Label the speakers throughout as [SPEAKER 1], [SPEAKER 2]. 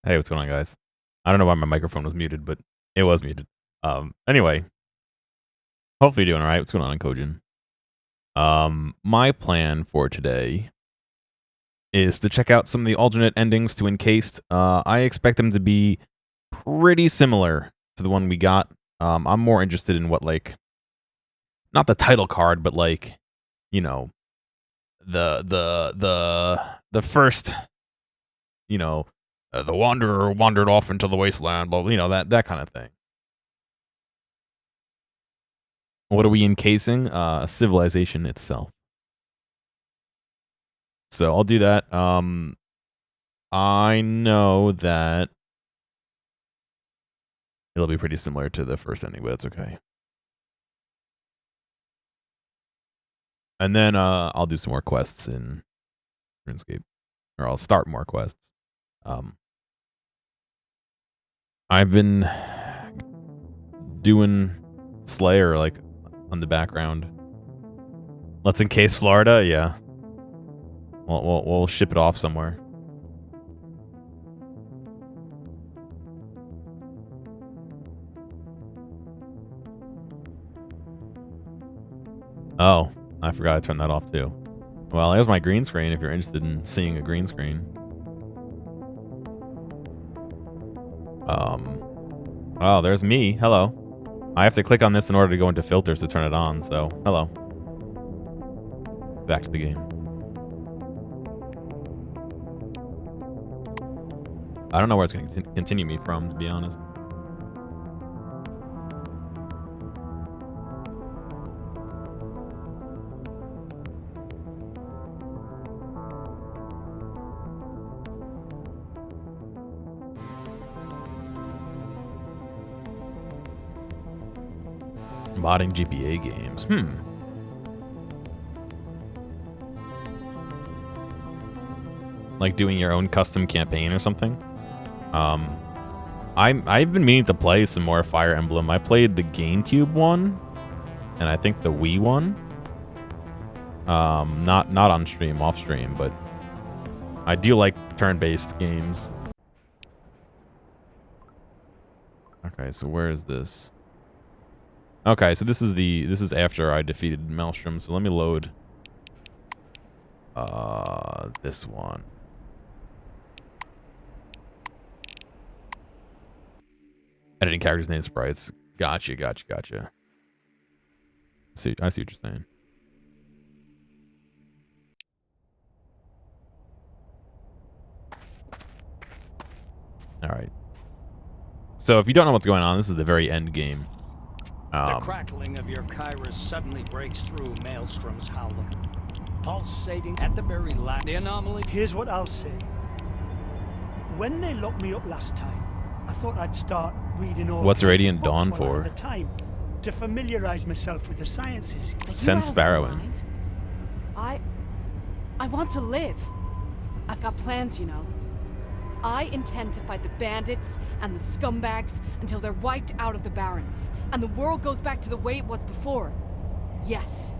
[SPEAKER 1] Hey, what's going on, guys? I don't know why my microphone was muted, but it was muted. Anyway, hopefully you're doing all right. What's going on, Kojin? My plan for today is to check out some of the alternate endings to Encased. I expect them to be pretty similar to the one we got. I'm more interested in what, like, not the title card, but like, you know, the first, the wanderer wandered off into the wasteland, but that kind of thing. What are we encasing? Civilization itself. So I'll do that. I know that it'll be pretty similar to the first ending, but that's okay. And then I'll do some more quests in RuneScape, or I'll start more quests. I've been doing Slayer like on the background. Let's encase Florida, yeah. We'll ship it off somewhere. Oh, I forgot to turn that off too. Well, there's my green screen if you're interested in seeing a green screen. Oh, there's me. Hello. I have to click on this in order to go into filters to turn it on, so hello. Back to the game. I don't know where it's going to continue me from, to be honest. Modding GPA games. Like doing your own custom campaign or something. I've been meaning to play some more Fire Emblem. I played the GameCube one, and I think the Wii one. Not on stream, off stream, but I do like turn-based games. Okay, so where is this? Okay, so this is after I defeated Maelstrom. So let me load this one. Editing characters, name, sprites. Gotcha. See, I see what you're saying. All right. So if you don't know what's going on, this is the very end game.
[SPEAKER 2] The crackling of your Kairos suddenly breaks through Maelstrom's howling, pulsating at the very last. The anomaly.
[SPEAKER 3] Here's what I'll say. When they locked me up last time, I thought I'd start reading all.
[SPEAKER 1] What's Radiant Dawn for?
[SPEAKER 3] The time to familiarize myself with the sciences.
[SPEAKER 1] Send Sparrow in.
[SPEAKER 4] I want to live. I've got plans, you know. I intend to fight the bandits and the scumbags until they're wiped out of the Barrens, and the world goes back to the way it was before. Yes,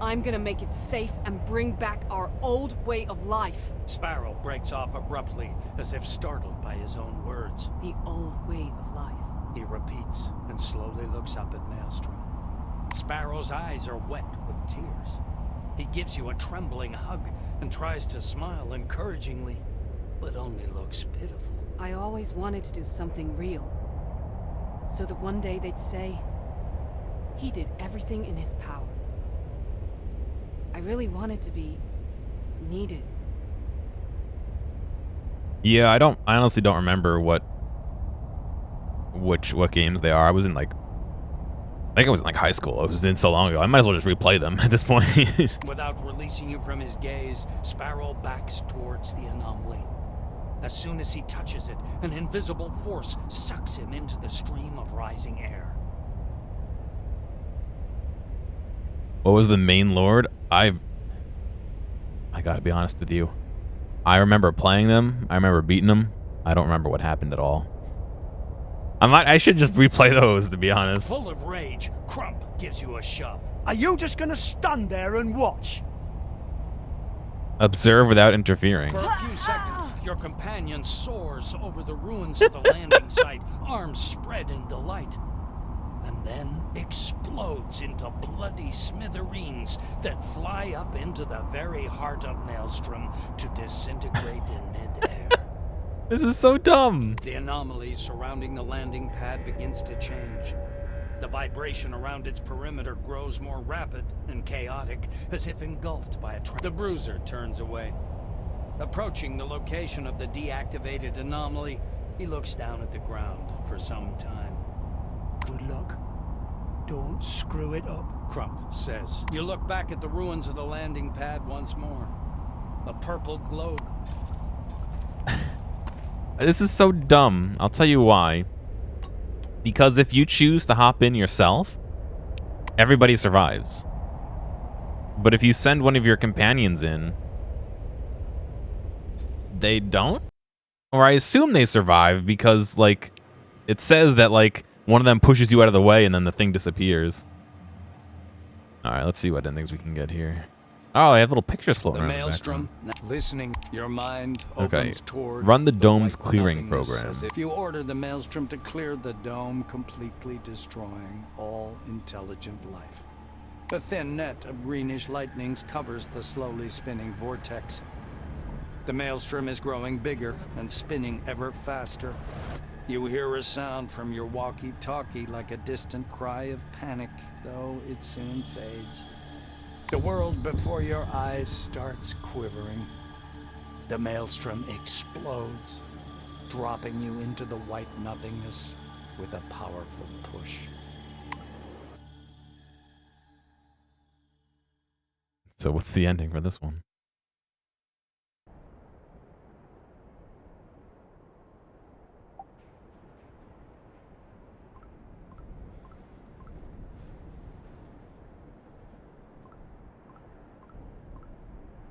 [SPEAKER 4] I'm gonna make it safe and bring back our old way of life.
[SPEAKER 2] Sparrow breaks off abruptly, as if startled by his own words.
[SPEAKER 4] The old way of life.
[SPEAKER 2] He repeats and slowly looks up at Maelstrom. Sparrow's eyes are wet with tears. He gives you a trembling hug and tries to smile encouragingly, but only looks pitiful.
[SPEAKER 4] I always wanted to do something real, so that one day they'd say, he did everything in his power. I really wanted to be needed.
[SPEAKER 1] Yeah, I honestly don't remember what games they are. I was in like, I think I was in like high school. It was in so long ago. I might as well just replay them at this point.
[SPEAKER 2] Without releasing you from his gaze, Sparrow backs towards the anomaly. As soon as he touches it, an invisible force sucks him into the stream of rising air.
[SPEAKER 1] What was the main lord? I gotta be honest with you. I remember playing them. I remember beating them. I don't remember what happened at all. I should just replay those, to be honest.
[SPEAKER 2] Full of rage, Crump gives you a shove.
[SPEAKER 3] Are you just gonna stand there and watch?
[SPEAKER 1] Observe without interfering.
[SPEAKER 2] For a few seconds, Your companion soars over the ruins of the landing site, arms spread in delight, and then explodes into bloody smithereens that fly up into the very heart of Maelstrom to disintegrate in midair.
[SPEAKER 1] This is so dumb.
[SPEAKER 2] The anomaly surrounding the landing pad begins to change. The vibration around its perimeter grows more rapid and chaotic, as if engulfed by a The bruiser turns away. Approaching the location of the deactivated anomaly, he looks down at the ground for some time.
[SPEAKER 3] Good luck. Don't screw it up,
[SPEAKER 2] Crump says. You look back at the ruins of the landing pad once more. A purple glow.
[SPEAKER 1] This is so dumb. I'll tell you why. Because if you choose to hop in yourself, everybody survives. But if you send one of your companions in, they don't? Or I assume they survive because, like, it says that, like, one of them pushes you out of the way and then the thing disappears. Alright, let's see what endings we can get here. Oh, they have little pictures floating
[SPEAKER 2] The
[SPEAKER 1] around in the
[SPEAKER 2] Maelstrom,
[SPEAKER 1] background.
[SPEAKER 2] listening, your mind
[SPEAKER 1] Okay.
[SPEAKER 2] opens toward
[SPEAKER 1] Run the dome's
[SPEAKER 2] white
[SPEAKER 1] clearing
[SPEAKER 2] nothingness,
[SPEAKER 1] program.
[SPEAKER 2] as if you order the Maelstrom to clear the dome, completely destroying all intelligent life. A thin net of greenish lightnings covers the slowly spinning vortex. The Maelstrom is growing bigger and spinning ever faster. You hear a sound from your walkie-talkie like a distant cry of panic, though it soon fades. The world before your eyes starts quivering. The Maelstrom explodes, dropping you into the white nothingness with a powerful push.
[SPEAKER 1] So what's the ending for this one?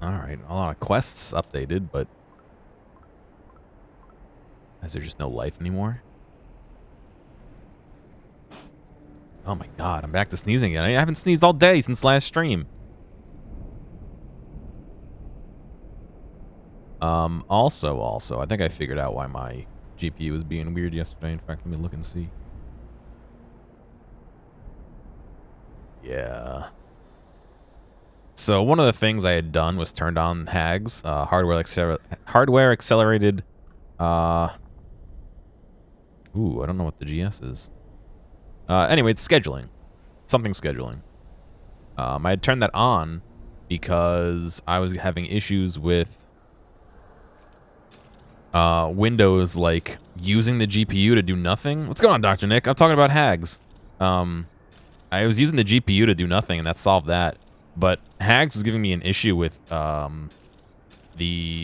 [SPEAKER 1] Alright, a lot of quests updated, but is there just no life anymore? Oh my god, I'm back to sneezing again. I haven't sneezed all day since last stream. Also, I think I figured out why my GPU was being weird yesterday. In fact, let me look and see. Yeah. So one of the things I had done was turned on HAGs, hardware accelerated. Ooh, I don't know what the GS is. Anyway, it's scheduling, something scheduling. I had turned that on because I was having issues with Windows, like using the GPU to do nothing. What's going on, Dr. Nick? I'm talking about HAGs. I was using the GPU to do nothing, and that solved that. But HAGs was giving me an issue with the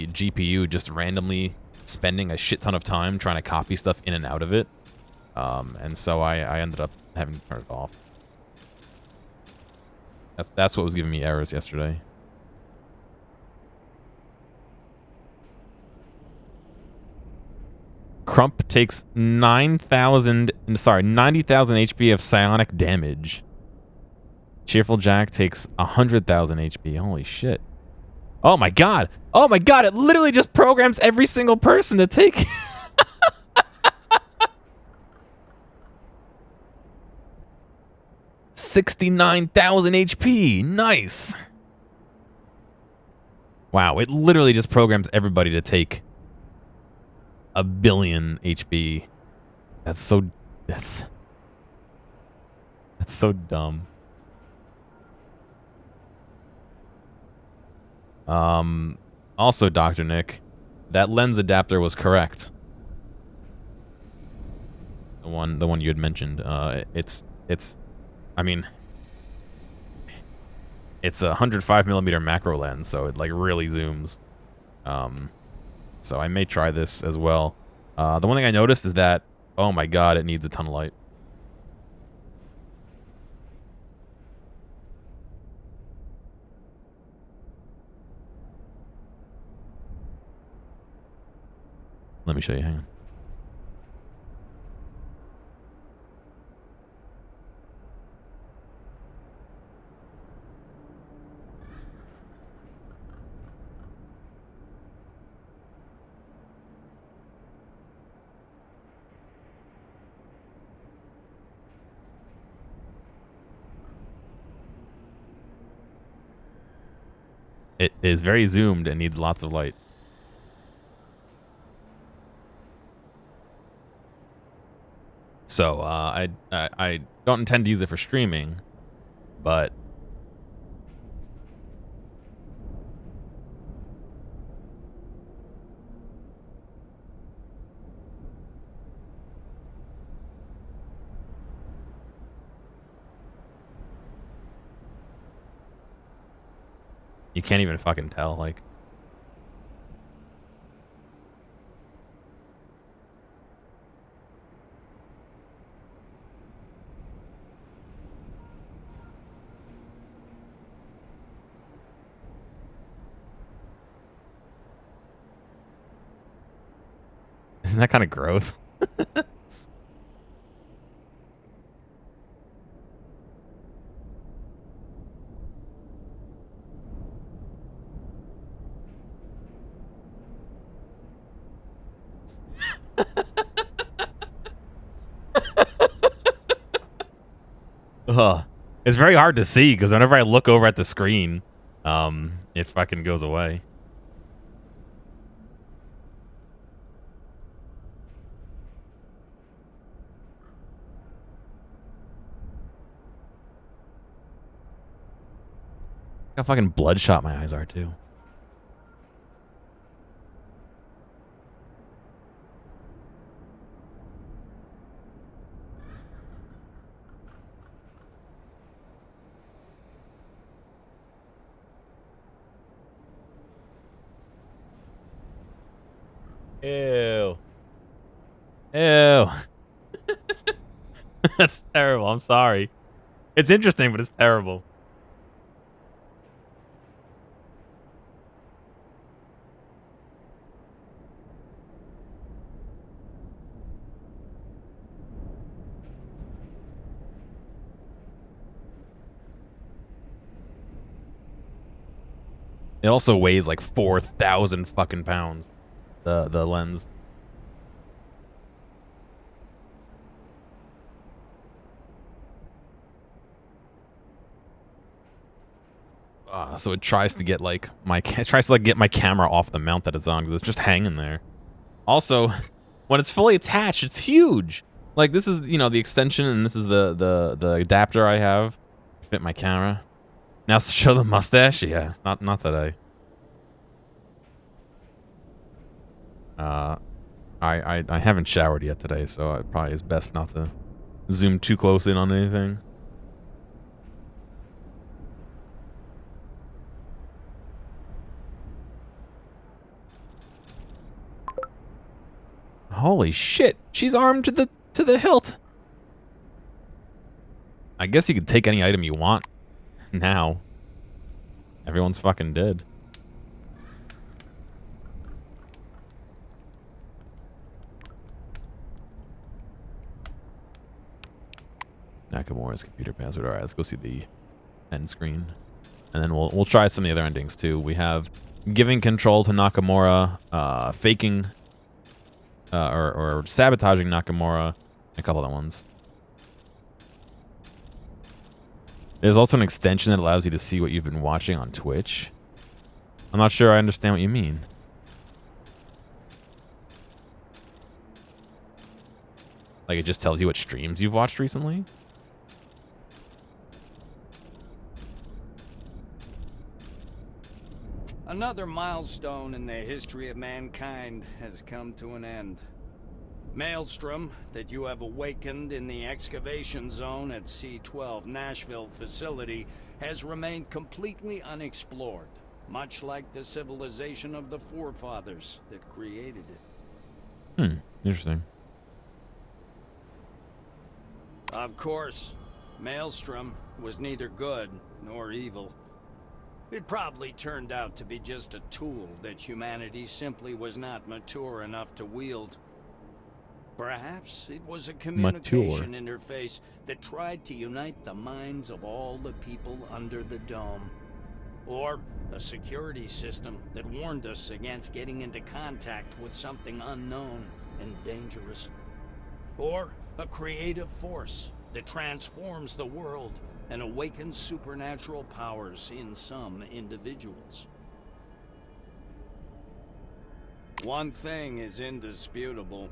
[SPEAKER 1] GPU just randomly spending a shit ton of time trying to copy stuff in and out of it. And so I ended up having to turn it off. That's what was giving me errors yesterday. Crump takes 90,000 HP of psionic damage. Cheerful Jack takes 100,000 HP. Holy shit. Oh my god. Oh my god, it literally just programs every single person to take 69,000 HP. Nice. Wow, it literally just programs everybody to take a billion HP. That's so dumb. Also, Dr. Nick, that lens adapter was correct. The one you had mentioned. I mean, it's a 105mm macro lens, so it like really zooms. So I may try this as well. The one thing I noticed is that, oh my god, it needs a ton of light. Let me show you. Hang on. It is very zoomed and needs lots of light. So I don't intend to use it for streaming, but you can't even fucking tell. Like, isn't that kind of gross? Ugh. It's very hard to see because whenever I look over at the screen, it fucking goes away. Look how fucking bloodshot my eyes are too. Ew. Ew. That's terrible. I'm sorry. It's interesting, but it's terrible. It also weighs like 4,000 fucking pounds. The lens. So it tries to get like get my camera off the mount that it's on because it's just hanging there. Also, when it's fully attached, it's huge. Like this is, you know, the extension, and this is the adapter I have to fit my camera. Now show the mustache. Yeah, not today. I haven't showered yet today, so it probably is best not to zoom too close in on anything. Holy shit, she's armed to the hilt. I guess you could take any item you want now. Everyone's fucking dead. Nakamura's computer password. All right, let's go see the end screen, and then we'll try some of the other endings too. We have giving control to Nakamura, faking, or sabotaging Nakamura, a couple other ones. There's also an extension that allows you to see what you've been watching on Twitch. I'm not sure I understand what you mean. Like it just tells you what streams you've watched recently?
[SPEAKER 2] Another milestone in the history of mankind has come to an end. Maelstrom, that you have awakened in the excavation zone at C-12 Nashville facility, has remained completely unexplored, much like the civilization of the forefathers that created it.
[SPEAKER 1] Interesting.
[SPEAKER 2] Of course, Maelstrom was neither good nor evil. It probably turned out to be just a tool that humanity simply was not mature enough to wield. Perhaps it was a communication interface that tried to unite the minds of all the people under the dome. Or a security system that warned us against getting into contact with something unknown and dangerous. Or a creative force that transforms the world and awakens supernatural powers in some individuals. One thing is indisputable.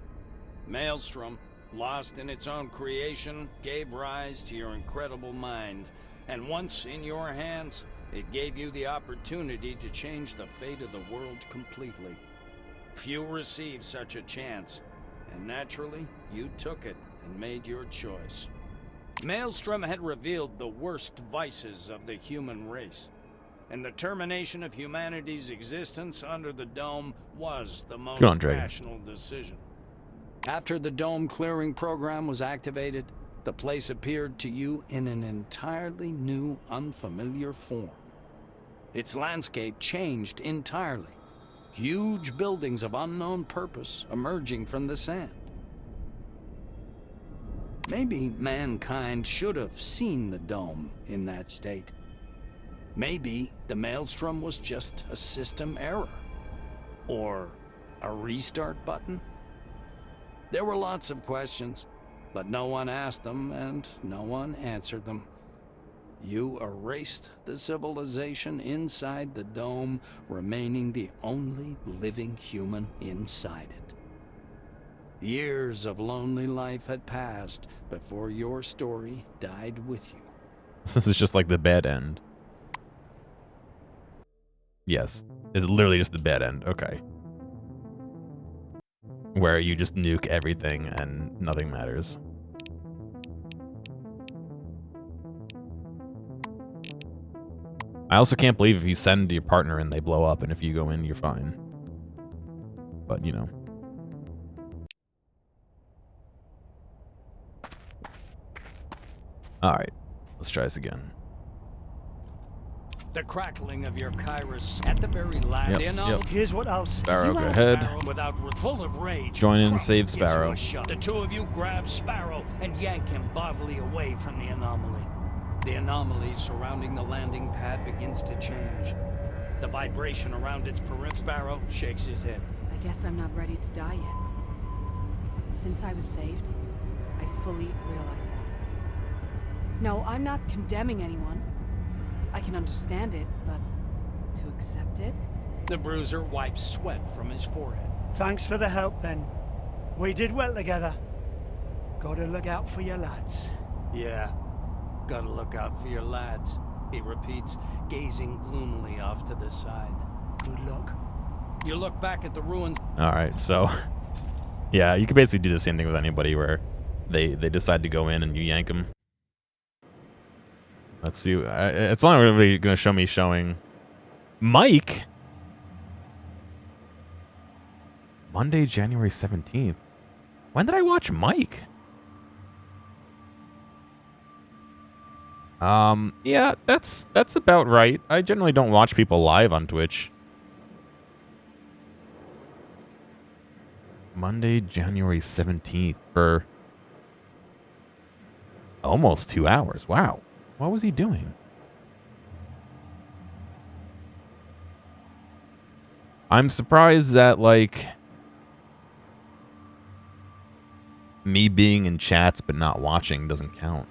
[SPEAKER 2] Maelstrom, lost in its own creation, gave rise to your incredible mind. And once in your hands, it gave you the opportunity to change the fate of the world completely. Few receive such a chance, and naturally, you took it and made your choice. Maelstrom had revealed the worst vices of the human race, and the termination of humanity's existence under the Dome was the most rational decision. After the Dome clearing program was activated, the place appeared to you in an entirely new, unfamiliar form. Its landscape changed entirely. Huge buildings of unknown purpose emerging from the sand. Maybe mankind should have seen the Dome in that state. Maybe the Maelstrom was just a system error. Or a restart button? There were lots of questions, but no one asked them and no one answered them. You erased the civilization inside the Dome, remaining the only living human inside it. Years of lonely life had passed before your story died with you.
[SPEAKER 1] This is just like the bad end. Yes, it's literally just the bad end. Okay. Where you just nuke everything and nothing matters. I also can't believe if you send your partner in, they blow up, and if you go in, you're fine. But, you know. Alright, let's try this again.
[SPEAKER 2] The crackling of your Kairos at the very last.
[SPEAKER 3] Here's what I'll say.
[SPEAKER 1] Sparrow, go ahead.
[SPEAKER 2] Full of rage,
[SPEAKER 1] join in, save Sparrow.
[SPEAKER 2] The two of you grab Sparrow and yank him bodily away from the anomaly. The anomaly surrounding the landing pad begins to change. The vibration around its perimeter. Sparrow shakes his head.
[SPEAKER 4] I guess I'm not ready to die yet. Since I was saved, I fully realize that. No, I'm not condemning anyone. I can understand it, but to accept it?
[SPEAKER 2] The bruiser wipes sweat from his forehead.
[SPEAKER 3] Thanks for the help, then. We did well together. Gotta look out for your lads.
[SPEAKER 2] Yeah, gotta look out for your lads, he repeats, gazing gloomily off to the side.
[SPEAKER 3] Good luck.
[SPEAKER 2] You look back at the ruins.
[SPEAKER 1] Alright, so... yeah, you can basically do the same thing with anybody where they decide to go in and you yank them. Let's see. It's only really going to show me showing Mike. Monday, January 17th. When did I watch Mike? Yeah, that's about right. I generally don't watch people live on Twitch. Monday, January 17th for almost 2 hours. Wow. What was he doing? I'm surprised that, like, me being in chats but not watching doesn't count.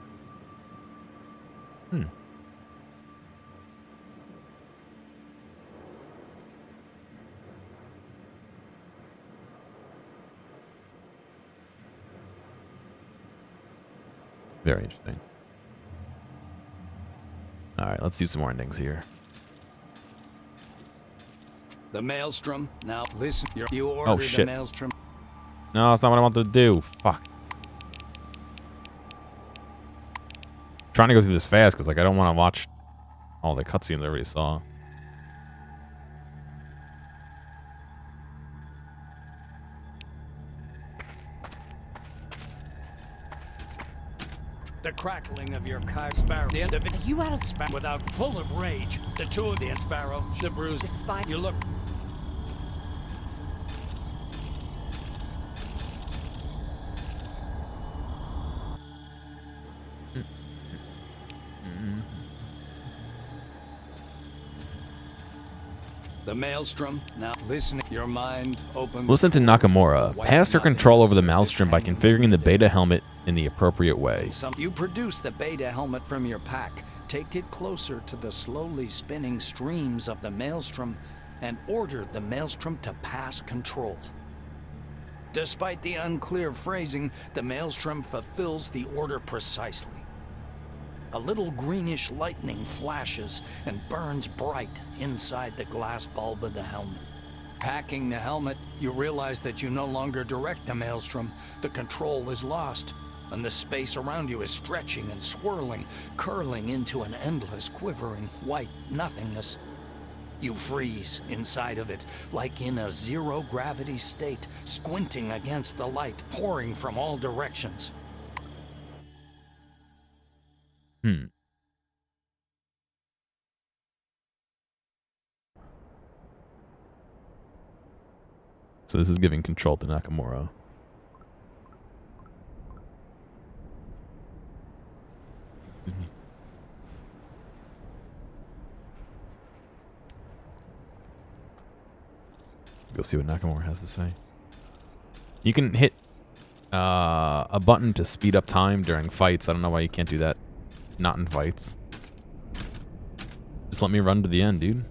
[SPEAKER 1] Very interesting. Alright, let's do some more endings here.
[SPEAKER 2] The Maelstrom. Now listen. You ordered the Maelstrom.
[SPEAKER 1] No, that's not what I wanted to do. Fuck. I'm trying to go through this fast because, like, I don't want to watch all the cutscenes I already saw.
[SPEAKER 2] The crackling of your Sparrow. The end of it.
[SPEAKER 4] Are you out of
[SPEAKER 2] Sparrow without full of rage. The two of the Sparrow. The bruise.
[SPEAKER 4] Despite
[SPEAKER 2] you look. The Maelstrom. Now listen. Your mind opens.
[SPEAKER 1] Listen to Nakamura. Pass her control over the Maelstrom by configuring the beta helmet in the appropriate way.
[SPEAKER 2] You produce the beta helmet from your pack. Take it closer to the slowly spinning streams of the Maelstrom and ordered the Maelstrom to pass control. Despite the unclear phrasing, the Maelstrom fulfills the order precisely. A little greenish lightning flashes and burns bright inside the glass bulb of the helmet. Packing the helmet, you realize that you no longer direct the Maelstrom. The control is lost, and the space around you is stretching and swirling, curling into an endless, quivering, white nothingness. You freeze inside of it, like in a zero-gravity state, squinting against the light pouring from all directions.
[SPEAKER 1] So this is giving control to Nakamura. Go see what Nakamura has to say. You can hit a button to speed up time during fights. I don't know why you can't do that. Not in fights. Just let me run to the end, dude.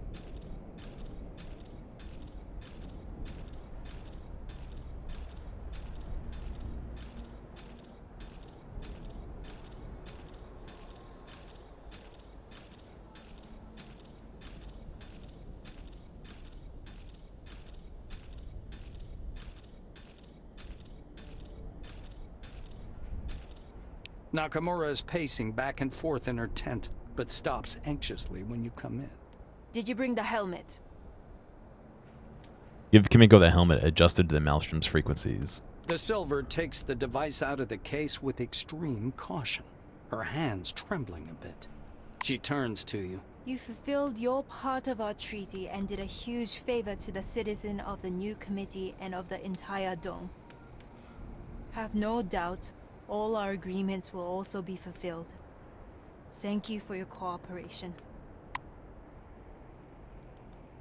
[SPEAKER 2] Nakamura is pacing back and forth in her tent, but stops anxiously when you come in.
[SPEAKER 5] Did you bring the helmet?
[SPEAKER 1] Give Kimiko the helmet adjusted to the Maelstrom's frequencies.
[SPEAKER 2] The Silver takes the device out of the case with extreme caution, her hands trembling a bit. She turns to you.
[SPEAKER 5] You fulfilled your part of our treaty and did a huge favor to the citizen of the new committee and of the entire dome. Have no doubt, all our agreements will also be fulfilled. Thank you for your cooperation.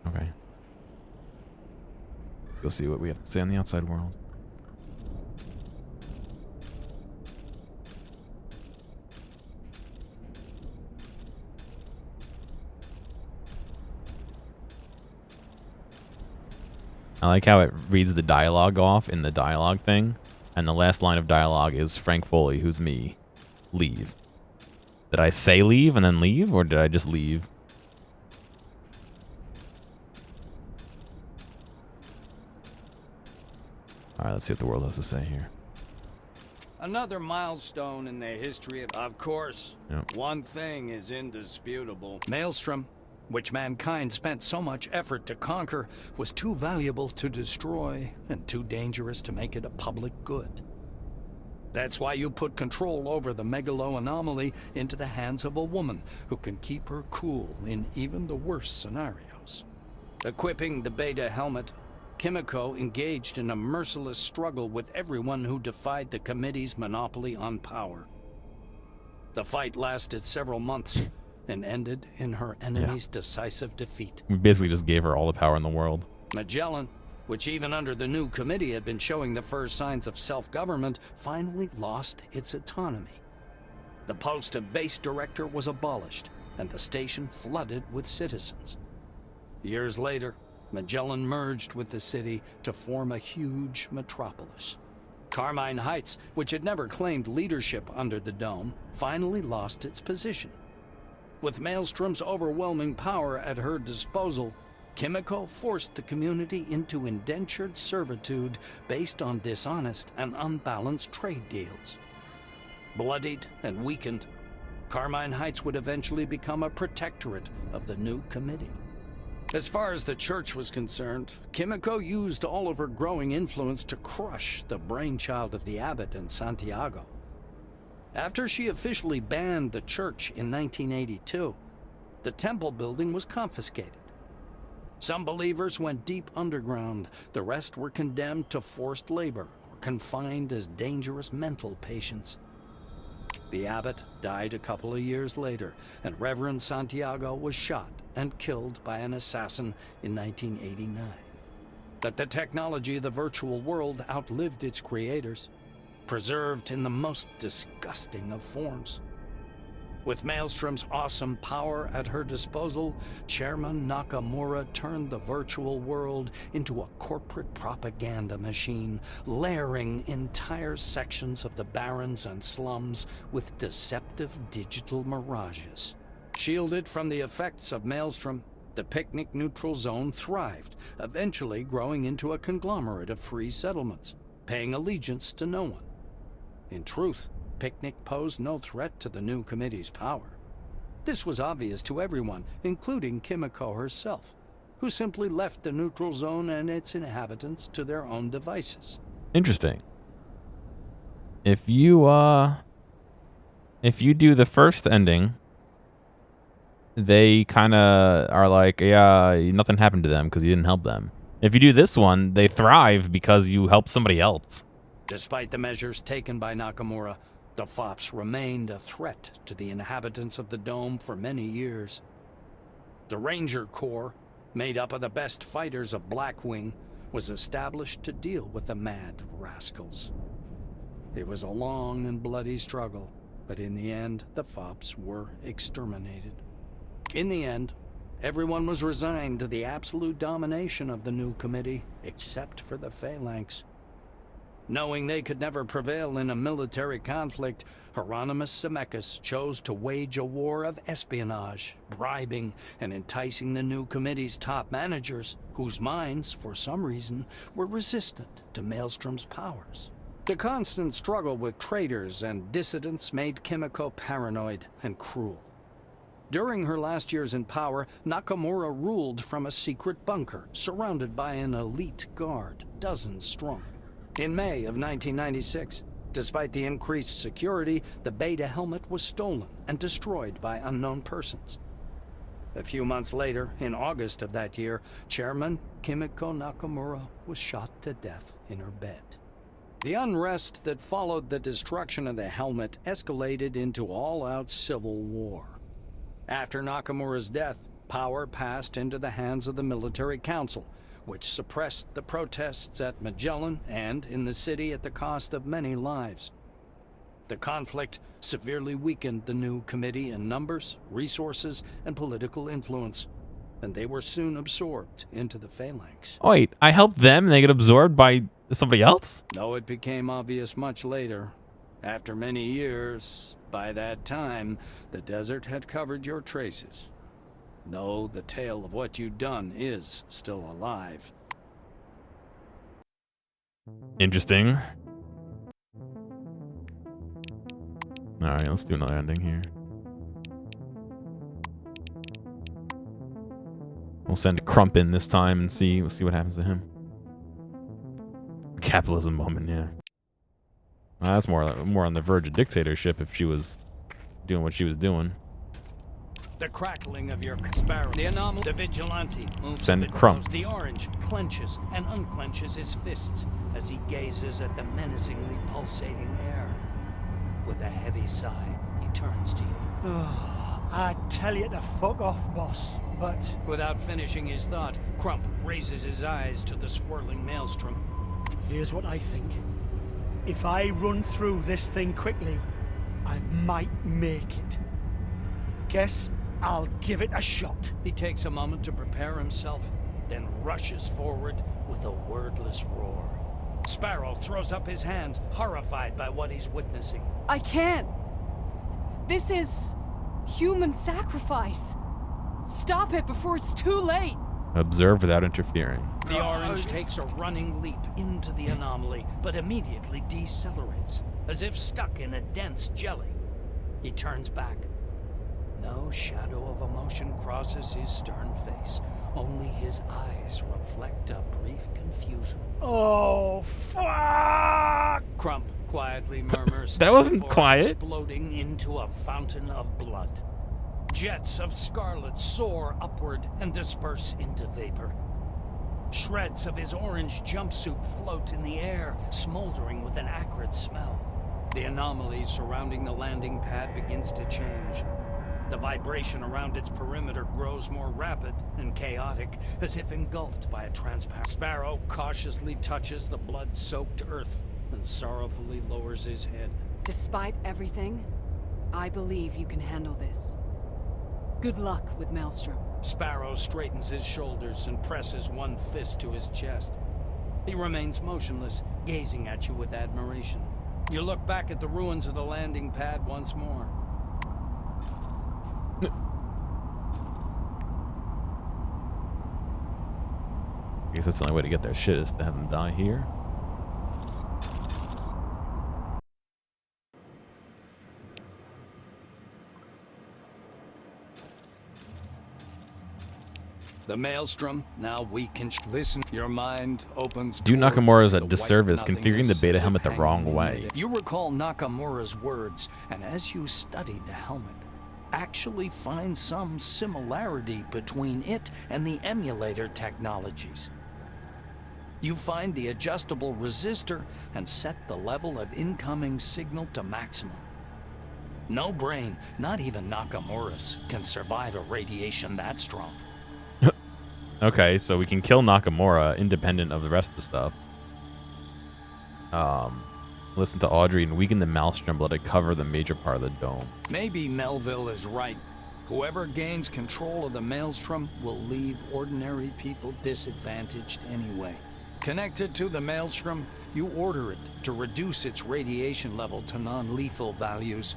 [SPEAKER 1] Okay. Let's go see what we have to say on the outside world. I like how it reads the dialogue off in the dialogue thing. And the last line of dialogue is Frank Foley, who's me. Leave. Did I say leave and then leave, or did I just leave? Alright, let's see what the world has to say here.
[SPEAKER 2] Another milestone in the history of course,
[SPEAKER 1] Yep.
[SPEAKER 2] one thing is indisputable. Maelstrom, which mankind spent so much effort to conquer, was too valuable to destroy and too dangerous to make it a public good. That's why you put control over the Megalo anomaly into the hands of a woman who can keep her cool in even the worst scenarios. Equipping the Beta helmet, Kimiko engaged in a merciless struggle with everyone who defied the committee's monopoly on power. The fight lasted several months and ended in her enemy's decisive defeat.
[SPEAKER 1] We basically just gave her all the power in the world.
[SPEAKER 2] Magellan, which even under the new committee had been showing the first signs of self-government, finally lost its autonomy. The post of base director was abolished, and the station flooded with citizens. Years later, Magellan merged with the city to form a huge metropolis. Carmine Heights, which had never claimed leadership under the dome, finally lost its position. With Maelstrom's overwhelming power at her disposal, Kimiko forced the community into indentured servitude based on dishonest and unbalanced trade deals. Bloodied and weakened, Carmine Heights would eventually become a protectorate of the new committee. As far as the church was concerned, Kimiko used all of her growing influence to crush the brainchild of the abbot in Santiago. After she officially banned the church in 1982, the temple building was confiscated. Some believers went deep underground, the rest were condemned to forced labor or confined as dangerous mental patients. The abbot died a couple of years later, and Reverend Santiago was shot and killed by an assassin in 1989. But the technology of the virtual world outlived its creators, preserved in the most disgusting of forms. With Maelstrom's awesome power at her disposal, Chairman Nakamura turned the virtual world into a corporate propaganda machine, layering entire sections of the barrens and slums with deceptive digital mirages. Shielded from the effects of Maelstrom, the picnic neutral zone thrived, eventually growing into a conglomerate of free settlements, paying allegiance to no one. In truth, Picnic posed no threat to the new committee's power. This was obvious to everyone, including Kimiko herself, who simply left the neutral zone and its inhabitants to their own devices.
[SPEAKER 1] Interesting. If you do the first ending, they kind of are like, yeah, nothing happened to them because you didn't help them. If you do this one, they thrive because you helped somebody else.
[SPEAKER 2] Despite the measures taken by Nakamura, the FOPs remained a threat to the inhabitants of the Dome for many years. The Ranger Corps, made up of the best fighters of Blackwing, was established to deal with the mad rascals. It was a long and bloody struggle, but in the end, the FOPs were exterminated. In the end, everyone was resigned to the absolute domination of the new committee, except for the Phalanx. Knowing they could never prevail in a military conflict, Hieronymus Zemeckis chose to wage a war of espionage, bribing and enticing the new committee's top managers, whose minds, for some reason, were resistant to Maelstrom's powers. The constant struggle with traitors and dissidents made Kimiko paranoid and cruel. During her last years in power, Nakamura ruled from a secret bunker, surrounded by an elite guard, dozens strong. In May of 1996, despite the increased security, the Beta helmet was stolen and destroyed by unknown persons. A few months later, in August of that year, Chairman Kimiko Nakamura was shot to death in her bed. The unrest that followed the destruction of the helmet escalated into all-out civil war. After Nakamura's death, power passed into the hands of the Military Council, which suppressed the protests at Magellan and in the city at the cost of many lives. The conflict severely weakened the new committee in numbers, resources, and political influence, and they were soon absorbed into the Phalanx.
[SPEAKER 1] Oh, wait, I helped them and they get absorbed by somebody else?
[SPEAKER 2] Though it became obvious much later, after many years, by that time, the desert had covered your traces. Though the tale of what you'd done is still alive.
[SPEAKER 1] Interesting. Alright, let's do another ending here. We'll send Crump in this time and we'll see what happens to him. Capitalism moment, yeah. That's more on the verge of dictatorship if she was doing what she was doing.
[SPEAKER 2] The crackling of your sparrow, the anomaly, the vigilante.
[SPEAKER 1] Send Crump.
[SPEAKER 2] The orange clenches and unclenches his fists as he gazes at the menacingly pulsating air. With a heavy sigh, he turns to you.
[SPEAKER 3] I tell you to fuck off, boss, but...
[SPEAKER 2] Without finishing his thought, Crump raises his eyes to the swirling maelstrom.
[SPEAKER 3] Here's what I think. If I run through this thing quickly, I might make it. Guess I'll give it a shot.
[SPEAKER 2] He takes a moment to prepare himself, then rushes forward with a wordless roar. Sparrow throws up his hands, horrified by what he's witnessing.
[SPEAKER 4] I can't. This is human sacrifice. Stop it before it's too late.
[SPEAKER 1] Observe without interfering.
[SPEAKER 2] The orange takes a running leap into the anomaly, but immediately decelerates, as if stuck in a dense jelly. He turns back. No shadow of emotion crosses his stern face. Only his eyes reflect a brief confusion.
[SPEAKER 3] Oh, fuck!
[SPEAKER 2] Crump quietly murmurs.
[SPEAKER 1] That wasn't
[SPEAKER 2] before
[SPEAKER 1] quiet.
[SPEAKER 2] Exploding into a fountain of blood. Jets of scarlet soar upward and disperse into vapor. Shreds of his orange jumpsuit float in the air, smoldering with an acrid smell. The anomaly surrounding the landing pad begins to change. The vibration around its perimeter grows more rapid and chaotic, as if engulfed by a transparent. Sparrow cautiously touches the blood-soaked earth and sorrowfully lowers his head.
[SPEAKER 4] Despite everything, I believe you can handle this. Good luck with Maelstrom.
[SPEAKER 2] Sparrow straightens his shoulders and presses one fist to his chest. He remains motionless, gazing at you with admiration. You look back at the ruins of the landing pad once more.
[SPEAKER 1] I guess that's the only way to get their shit is to have them die here.
[SPEAKER 2] The Maelstrom, now weak and listen. Your mind opens.
[SPEAKER 1] Do
[SPEAKER 2] toward
[SPEAKER 1] Nakamura's a
[SPEAKER 2] the
[SPEAKER 1] disservice
[SPEAKER 2] white
[SPEAKER 1] configuring the
[SPEAKER 2] nothingness
[SPEAKER 1] beta
[SPEAKER 2] as if
[SPEAKER 1] helmet the
[SPEAKER 2] hanging
[SPEAKER 1] wrong
[SPEAKER 2] in
[SPEAKER 1] way.
[SPEAKER 2] mid-air. You recall Nakamura's words, and as you study the helmet, actually find some similarity between it and the emulator technologies. You find the adjustable resistor and set the level of incoming signal to maximum. No brain, not even Nakamura's, can survive a radiation that strong.
[SPEAKER 1] Okay, so we can kill Nakamura independent of the rest of the stuff. Listen to Audrey and weaken the Maelstrom, let it cover the major part of the dome.
[SPEAKER 2] Maybe Melville is right. Whoever gains control of the Maelstrom will leave ordinary people disadvantaged anyway. Connected to the Maelstrom, you order it to reduce its radiation level to non-lethal values,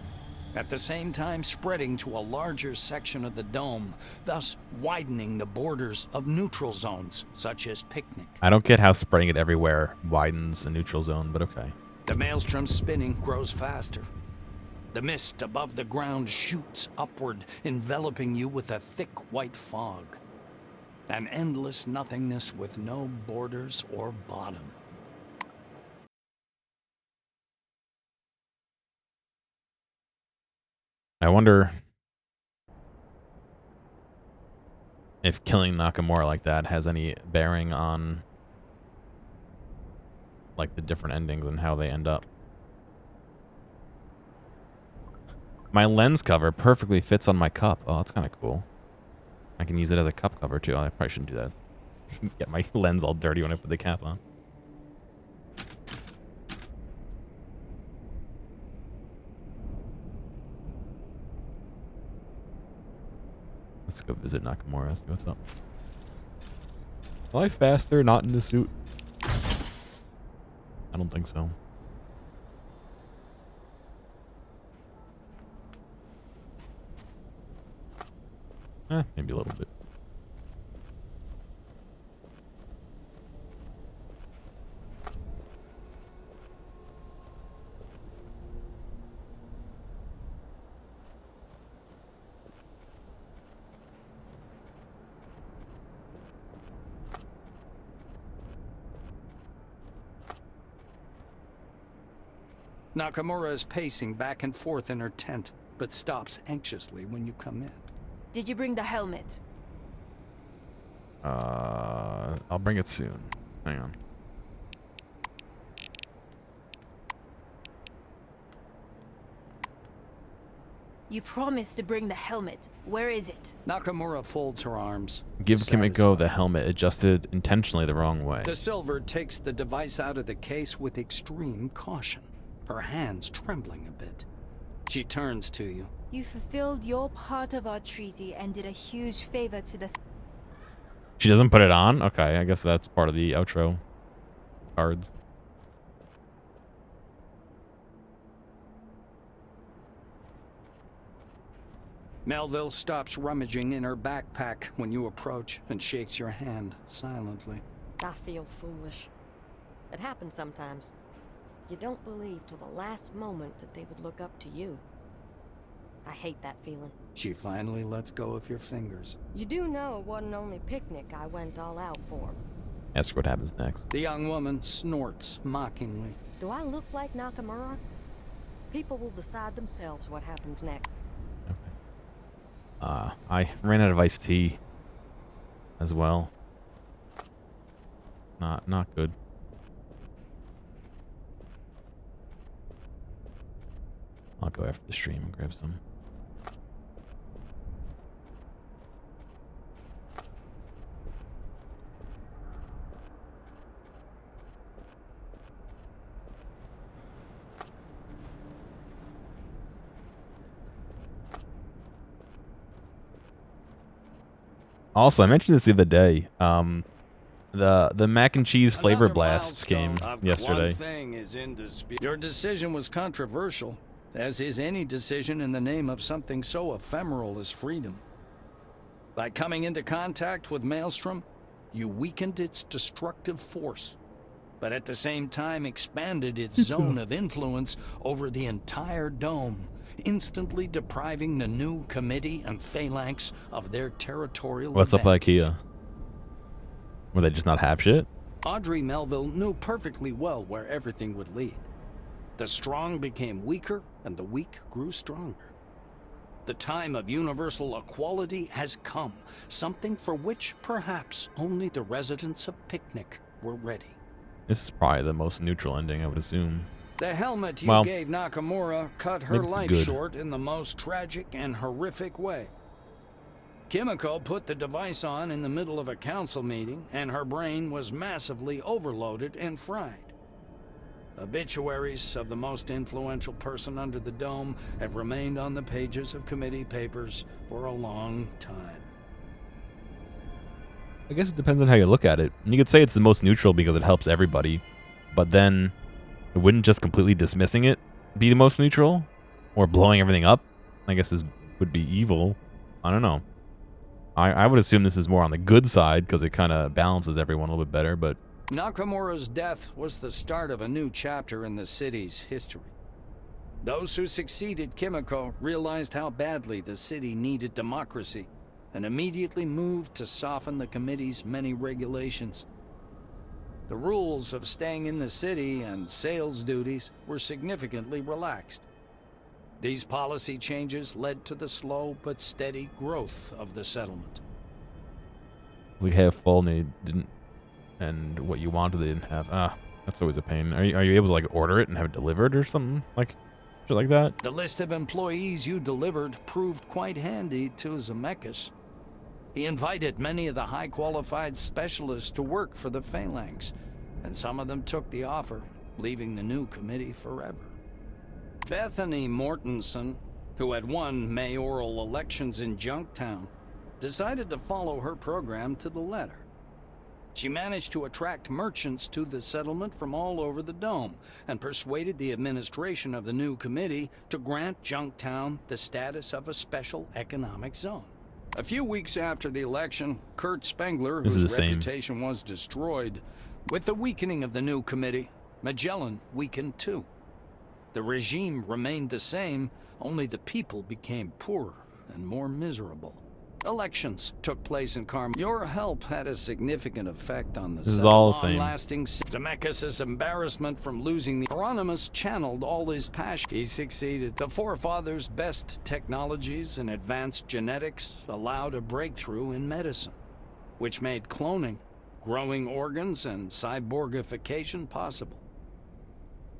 [SPEAKER 2] at the same time spreading to a larger section of the dome, thus widening the borders of neutral zones, such as Picnic.
[SPEAKER 1] I don't get how spreading it everywhere widens the neutral zone, but okay.
[SPEAKER 2] The Maelstrom spinning grows faster. The mist above the ground shoots upward, enveloping you with a thick white fog. An endless nothingness with no borders or bottom.
[SPEAKER 1] I wonder if killing Nakamura like that has any bearing on like the different endings and how they end up. My lens cover perfectly fits on my cup. Oh, that's kind of cool. I can use it as a cup cover too. Oh, I probably shouldn't do that. Get my lens all dirty when I put the cap on. Let's go visit Nakamura. See what's up. Am I faster not in the suit? I don't think so. Maybe a little bit.
[SPEAKER 2] Nakamura is pacing back and forth in her tent, but stops anxiously when you come in.
[SPEAKER 5] Did you bring the helmet?
[SPEAKER 1] I'll bring it soon. Hang on.
[SPEAKER 5] You promised to bring the helmet. Where is it?
[SPEAKER 2] Nakamura folds her arms.
[SPEAKER 1] Give Kimiko the
[SPEAKER 2] satisfied.
[SPEAKER 1] helmet adjusted intentionally the wrong way.
[SPEAKER 2] The Silver takes the device out of the case with extreme caution, her hands trembling a bit. She turns to you.
[SPEAKER 5] You fulfilled your part of our treaty and did a huge favor to the...
[SPEAKER 1] She doesn't put it on? Okay, I guess that's part of the outro cards.
[SPEAKER 2] Melville stops rummaging in her backpack when you approach and shakes your hand silently.
[SPEAKER 6] I feel foolish. It happens sometimes. You don't believe till the last moment that they would look up to you. I hate that feeling.
[SPEAKER 2] She finally lets go of your fingers.
[SPEAKER 6] You do know it wasn't only Picnic I went all out for.
[SPEAKER 1] Ask what happens next.
[SPEAKER 2] The young woman snorts mockingly.
[SPEAKER 6] Do I look like Nakamura? People will decide themselves what happens next.
[SPEAKER 1] I ran out of iced tea as well. Not good. I'll go after the stream and grab some. Also, I mentioned this the other day. The mac and cheese flavor
[SPEAKER 2] Another
[SPEAKER 1] blasts came
[SPEAKER 2] milestone. One
[SPEAKER 1] yesterday.
[SPEAKER 2] thing is in dispute. Your decision was controversial, as is any decision in the name of something so ephemeral as freedom. By coming into contact with Maelstrom, you weakened its destructive force, but at the same time expanded its zone of influence over the entire dome, instantly depriving the new committee and phalanx of their territorial
[SPEAKER 1] What's up,
[SPEAKER 2] advantage.
[SPEAKER 1] IKEA? Were they just not have shit?
[SPEAKER 2] Audrey Melville knew perfectly well where everything would lead. The strong became weaker, and the weak grew stronger. The time of universal equality has come, something for which perhaps only the residents of Picnic were ready.
[SPEAKER 1] This is probably the most neutral ending, I would assume.
[SPEAKER 2] The helmet you
[SPEAKER 1] Well,
[SPEAKER 2] gave Nakamura cut her
[SPEAKER 1] maybe it's
[SPEAKER 2] life
[SPEAKER 1] good.
[SPEAKER 2] short in the most tragic and horrific way. Kimiko put the device on in the middle of a council meeting, and her brain was massively overloaded and fried. Obituaries of the most influential person under the dome have remained on the pages of committee papers for a long time.
[SPEAKER 1] I guess it depends on how you look at it. You could say it's the most neutral because it helps everybody, but then it wouldn't just completely dismissing it be the most neutral, or blowing everything up, I guess would be evil. I don't know. I would assume this is more on the good side because it kind of balances everyone a little bit better, but
[SPEAKER 2] Nakamura's death was the start of a new chapter in the city's history. Those who succeeded Kimiko realized how badly the city needed democracy, and immediately moved to soften the committee's many regulations. The rules of staying in the city and sales duties were significantly relaxed. These policy changes led to the slow but steady growth of the settlement.
[SPEAKER 1] it's like half full and they didn't, and what you wanted they didn't have. That's always a pain. Are you able to like order it and have it delivered or something like shit like that?
[SPEAKER 2] The list of employees you delivered proved quite handy to Zemeckis. He invited many of the high-qualified specialists to work for the Phalanx, and some of them took the offer, leaving the new committee forever. Bethany Mortensen, who had won mayoral elections in Junktown, decided to follow her program to the letter. She managed to attract merchants to the settlement from all over the dome and persuaded the administration of the new committee to grant Junktown the status of a special economic zone. A few weeks after the election, Kurt Spengler,
[SPEAKER 1] This is
[SPEAKER 2] whose
[SPEAKER 1] the same.
[SPEAKER 2] reputation was destroyed, with the weakening of the new committee, Magellan weakened too. The regime remained the same, only the people became poorer and more miserable. Elections took place in Carmel. Your help had a significant effect on the
[SPEAKER 1] This is all the same.
[SPEAKER 2] long-lasting Zemeckis' embarrassment from losing the Hieronymus channeled all his passion. He succeeded. The forefathers' best technologies and advanced genetics allowed a breakthrough in medicine, which made cloning, growing organs, and cyborgification possible.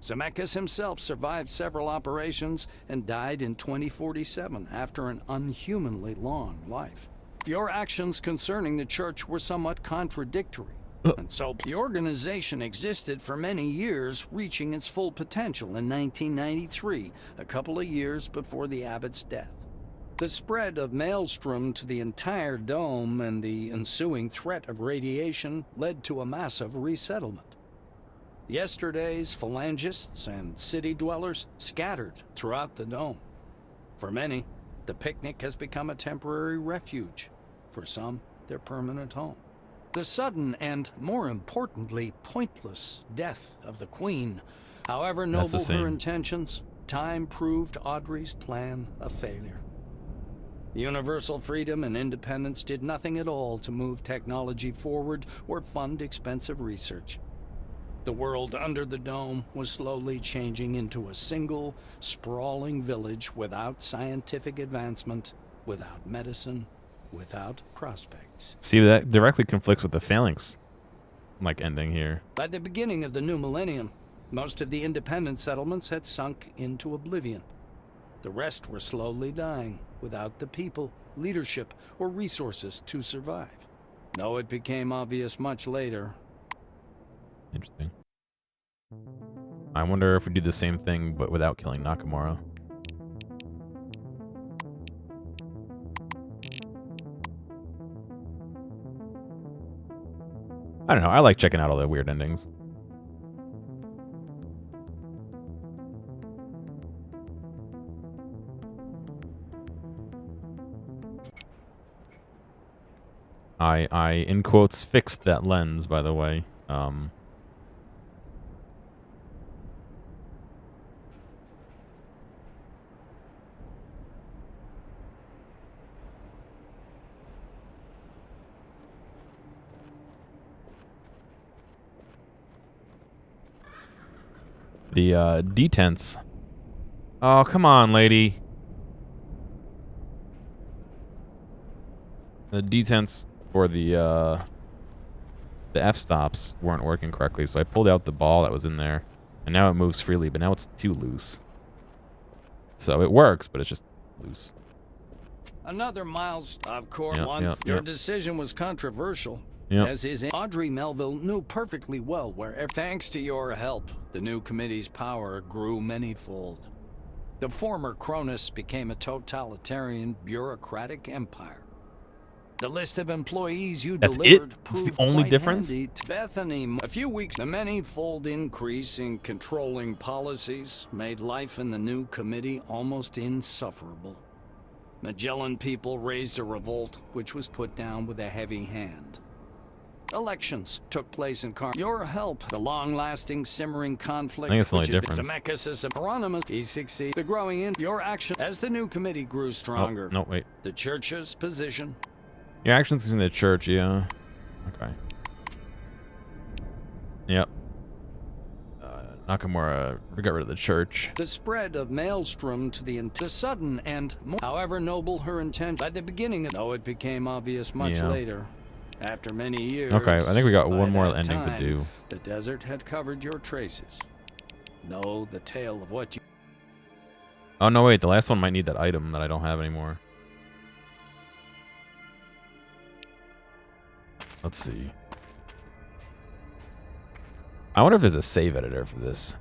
[SPEAKER 2] Zemeckis himself survived several operations and died in 2047 after an unhumanly long life. Your actions concerning the church were somewhat contradictory, and so the organization existed for many years, reaching its full potential in 1993, a couple of years before the abbot's death. The spread of Maelstrom to the entire dome and the ensuing threat of radiation led to a massive resettlement. Yesterday's phalangists and city dwellers scattered throughout the dome. For many, the picnic has become a temporary refuge. For some, their permanent home. The sudden and, more importantly, pointless death of the Queen, however
[SPEAKER 1] That's the
[SPEAKER 2] noble her
[SPEAKER 1] same.
[SPEAKER 2] intentions, time proved Audrey's plan a failure. Universal freedom and independence did nothing at all to move technology forward or fund expensive research. The world under the dome was slowly changing into a single, sprawling village without scientific advancement, without medicine, without prospects.
[SPEAKER 1] See, that directly conflicts with the phalanx like ending here.
[SPEAKER 2] By the beginning of the new millennium, most of the independent settlements had sunk into oblivion. The rest were slowly dying, without the people, leadership, or resources to survive. Though it became obvious much later,
[SPEAKER 1] Interesting. I wonder if we do the same thing but without killing Nakamura. I don't know. I like checking out all the weird endings. I in quotes fixed that lens, by the way. The detents. Oh, come on, lady. The detents for the f-stops weren't working correctly, so I pulled out the ball that was in there, and now it moves freely, but now it's too loose. So it works, but it's just loose.
[SPEAKER 2] Another milestone, of course.
[SPEAKER 1] Yep,
[SPEAKER 2] Your decision was controversial.
[SPEAKER 1] Yep.
[SPEAKER 2] As is Audrey Melville knew perfectly well where, thanks to your help, the new committee's power grew manyfold. The former Cronus became a totalitarian, bureaucratic empire. The list of employees you
[SPEAKER 1] That's
[SPEAKER 2] delivered
[SPEAKER 1] it? That's
[SPEAKER 2] proved
[SPEAKER 1] the only
[SPEAKER 2] quite
[SPEAKER 1] difference?
[SPEAKER 2] handy to Bethany. A few weeks, the manyfold increase in controlling policies made life in the new committee almost insufferable. Magellan people raised a revolt, which was put down with a heavy hand. Elections took place in Your help, the long-lasting, simmering conflict,
[SPEAKER 1] I think it's the only
[SPEAKER 2] which had been
[SPEAKER 1] difference.
[SPEAKER 2] Zemeckis' and Hieronymus, he succeeded. The growing in your action as the new committee grew stronger.
[SPEAKER 1] Oh, no, wait.
[SPEAKER 2] The church's position.
[SPEAKER 1] Your actions in the church, yeah. Okay. Yep. Nakamura, we got rid of the church.
[SPEAKER 2] The spread of Maelstrom to the sudden and however noble her intent at the beginning, though it became obvious much later. After many years.
[SPEAKER 1] Okay, I think we got one more
[SPEAKER 2] that
[SPEAKER 1] ending to
[SPEAKER 2] time,
[SPEAKER 1] do.
[SPEAKER 2] The desert had covered your traces. Know the tale of what you.
[SPEAKER 1] Oh, no, wait. The last one might need that item that I don't have anymore. Let's see. I wonder if there's a save editor for this.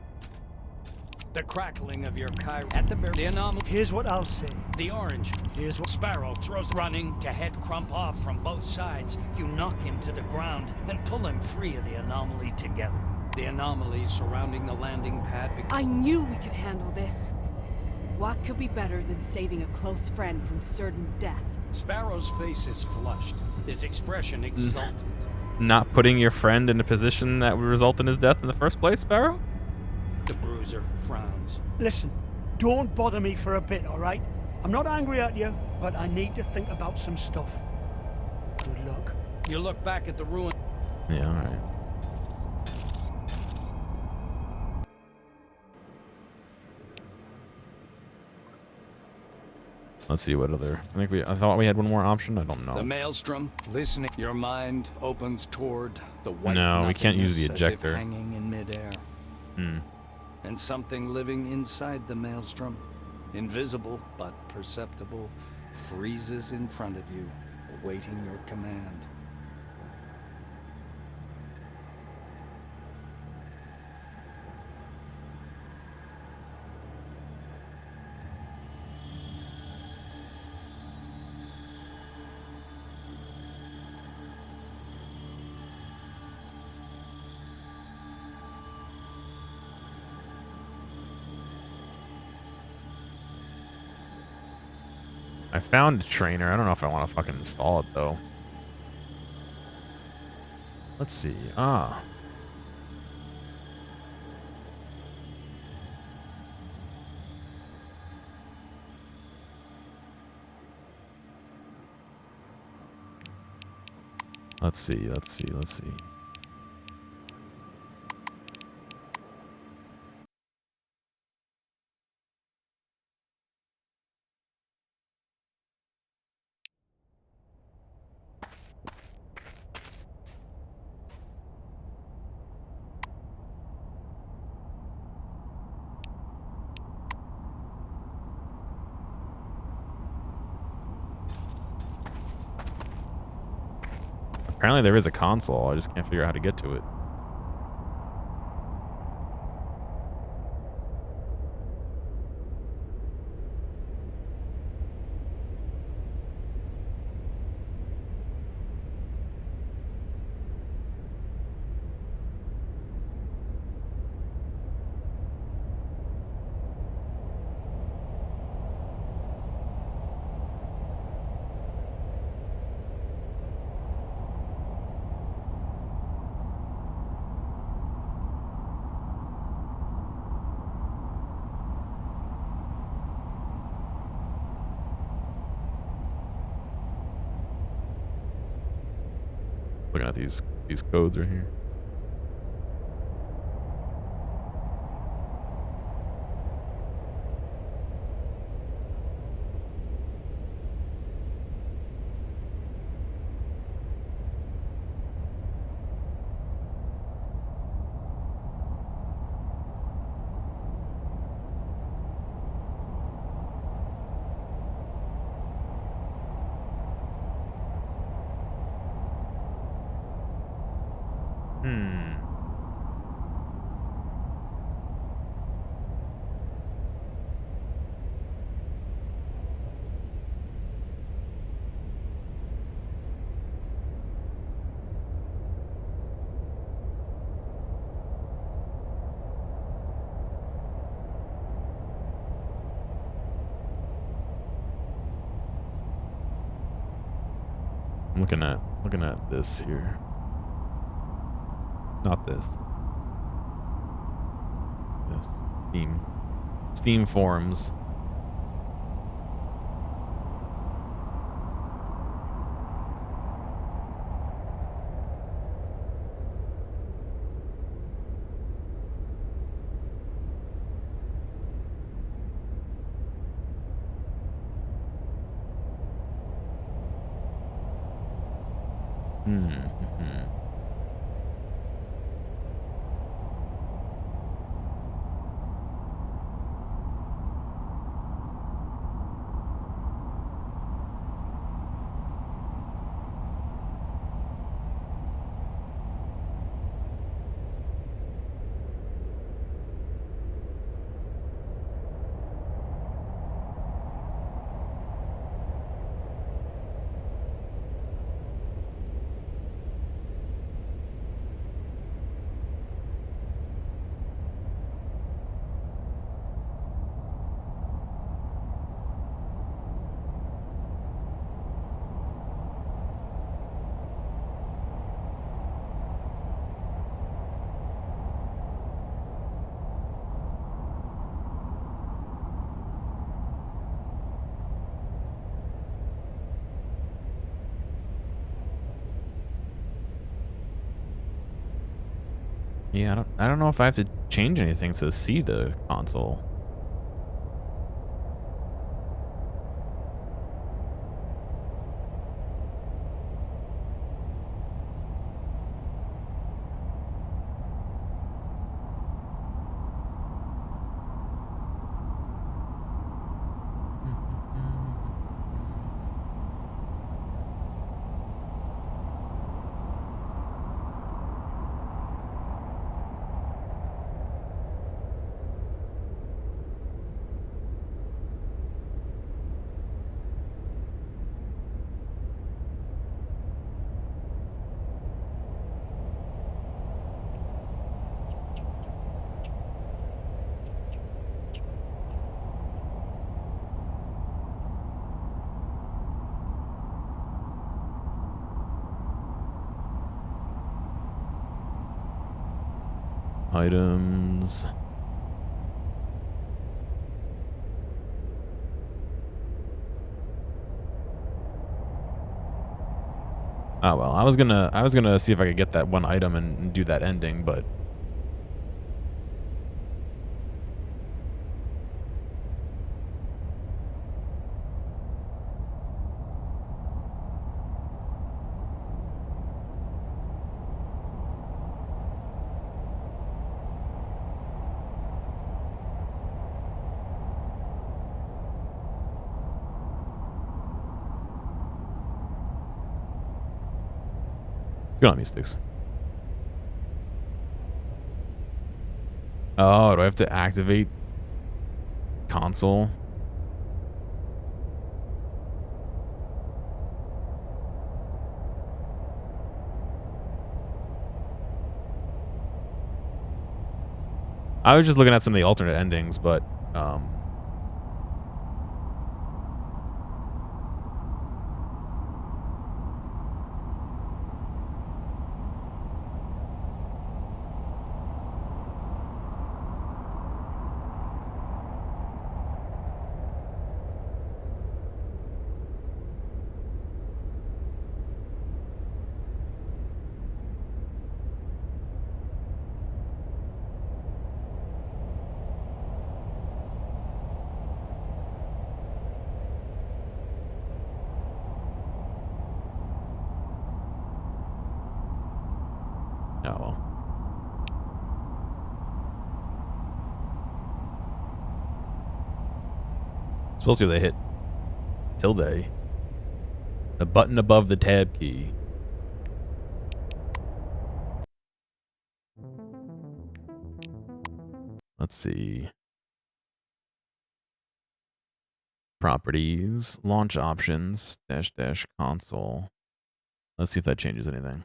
[SPEAKER 2] The crackling of your Chiron at the very anomaly.
[SPEAKER 3] Here's what I'll say.
[SPEAKER 2] The orange.
[SPEAKER 3] Here's what.
[SPEAKER 2] Sparrow throws running to head Crump off from both sides. You knock him to the ground and pull him free of the anomaly together. The anomaly surrounding the landing pad.
[SPEAKER 4] I knew we could handle this. What could be better than saving a close friend from certain death?
[SPEAKER 2] Sparrow's face is flushed, his expression exultant.
[SPEAKER 1] Not putting your friend in a position that would result in his death in the first place, Sparrow?
[SPEAKER 2] The bruiser frowns.
[SPEAKER 3] Listen, don't bother me for a bit, all right? I'm not angry at you, but I need to think about some stuff. Good luck.
[SPEAKER 2] You look back at the ruin.
[SPEAKER 1] Yeah, alright. Let's see what other. I thought we had one more option. I don't know.
[SPEAKER 2] The maelstrom, listening. Your mind opens toward the white.
[SPEAKER 1] No, we can't use the
[SPEAKER 2] nothingness as if
[SPEAKER 1] ejector.
[SPEAKER 2] hanging in midair. And something living inside the maelstrom, invisible but perceptible, freezes in front of you, awaiting your command.
[SPEAKER 1] I found a trainer. I don't know if I want to fucking install it, though. Let's see. Ah. Let's see. Apparently there is a console. I just can't figure out how to get to it. Looking at these codes right here. Hmm. I'm looking at this here. Not this. This Steam forums. Hmm. Yeah, I don't know if I have to change anything to see the console. Items. Oh well, I was gonna see if I could get that one item and do that ending, but it's good on me sticks. Oh, do I have to activate console? I was just looking at some of the alternate endings, but well. Supposed to be able to hit tilde. The button above the tab key. Let's see. Properties, launch options, dash console. Let's see if that changes anything.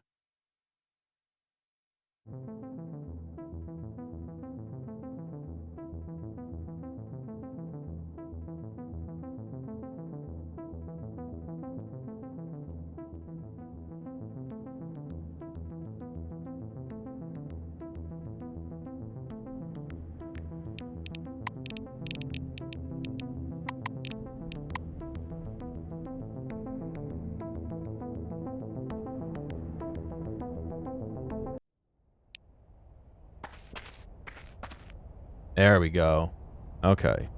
[SPEAKER 1] There we go. Okay.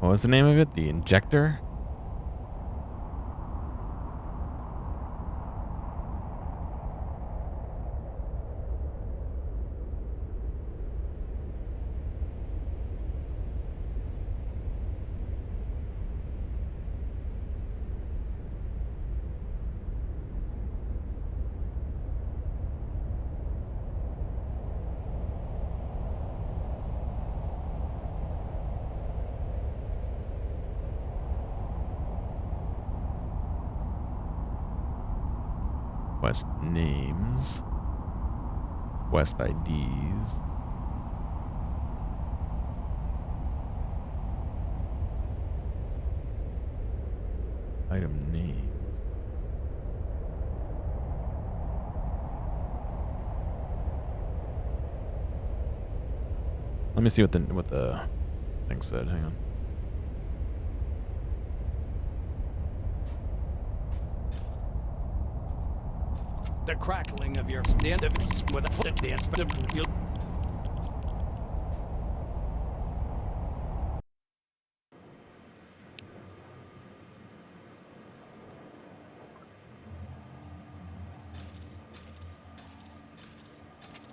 [SPEAKER 1] What was the name of it? The injector? Quest names. Quest IDs. Item names. Let me see what the thing said. Hang on.
[SPEAKER 2] The crackling of your stand of with a foot dance.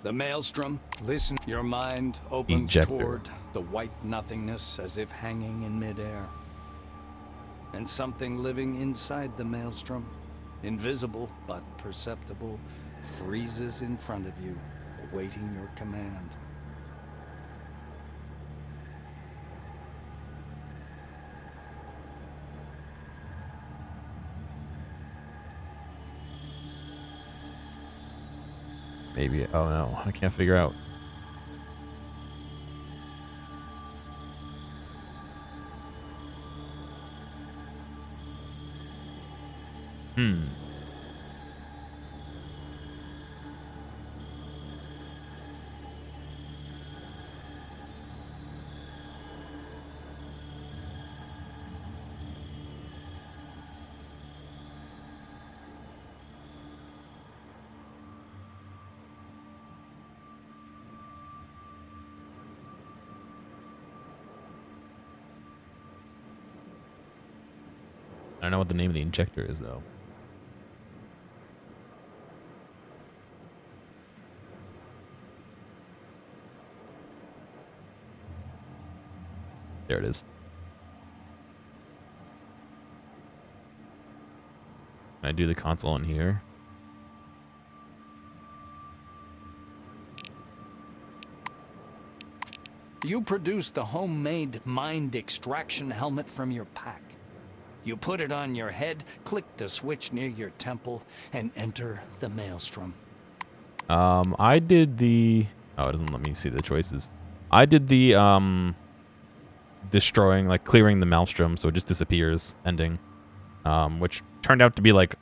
[SPEAKER 2] The maelstrom, listen, your mind opens
[SPEAKER 1] Ejector.
[SPEAKER 2] toward the white nothingness as if hanging in midair. And something living inside the maelstrom, invisible but perceptible, freezes in front of you, awaiting your command.
[SPEAKER 1] Maybe. Oh no, I can't figure out. I don't know what the name of the injector is, though. There it is. Can I do the console in here?
[SPEAKER 2] You produce the homemade mind extraction helmet from your pack. You put it on your head, click the switch near your temple, and enter the maelstrom.
[SPEAKER 1] I did the... Oh, it doesn't let me see the choices. I did the, destroying, like, clearing the maelstrom so it just disappears ending. Which turned out to be, like,